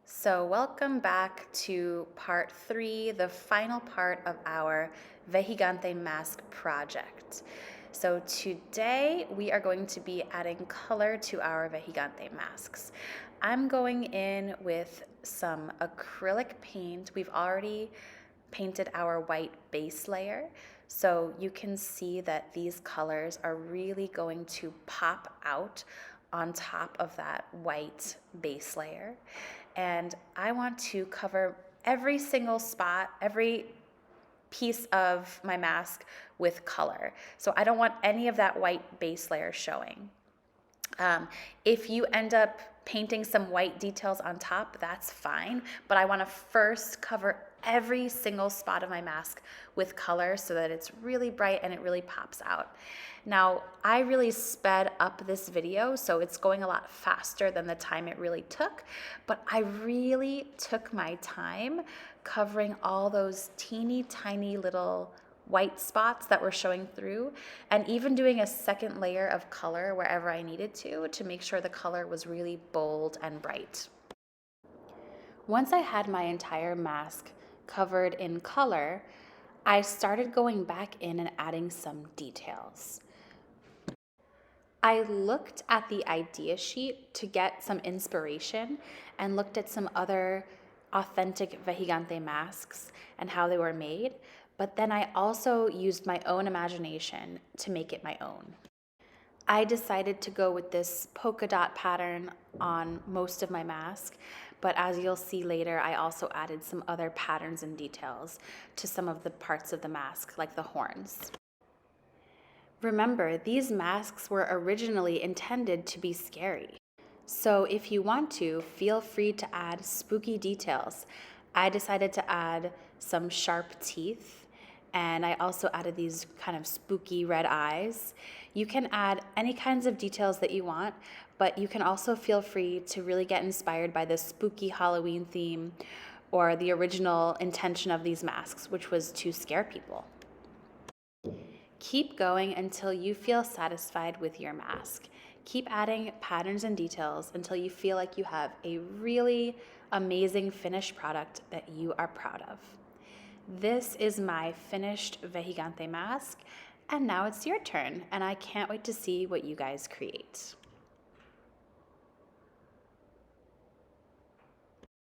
So welcome back to part 3, the final part of our Vejigante mask project. So today we are going to be adding color to our Vejigante masks. I'm going in with some acrylic paint. We've already painted our white base layer, so you can see that these colors are really going to pop out on top of that white base layer. And I want to cover every single spot, every piece of my mask with color. So I don't want any of that white base layer showing. If you end up painting some white details on top, that's fine, but I want to first cover every single spot of my mask with color so that it's really bright and it really pops out. Now, I really sped up this video, so it's going a lot faster than the time it really took, but I really took my time covering all those teeny tiny little white spots that were showing through, and even doing a second layer of color wherever I needed to make sure the color was really bold and bright. Once I had my entire mask covered in color, I started going back in and adding some details. I looked at the idea sheet to get some inspiration and looked at some other authentic Vejigante masks and how they were made, but then I also used my own imagination to make it my own. I decided to go with this polka dot pattern on most of my mask, but as you'll see later, I also added some other patterns and details to some of the parts of the mask, like the horns. Remember, these masks were originally intended to be scary. So if you want to, feel free to add spooky details. I decided to add some sharp teeth, and I also added these kind of spooky red eyes. You can add any kinds of details that you want, but you can also feel free to really get inspired by the spooky Halloween theme or the original intention of these masks, which was to scare people. Keep going until you feel satisfied with your mask. Keep adding patterns and details until you feel like you have a really amazing finished product that you are proud of. This is my finished Vejigante mask, and now it's your turn, and I can't wait to see what you guys create.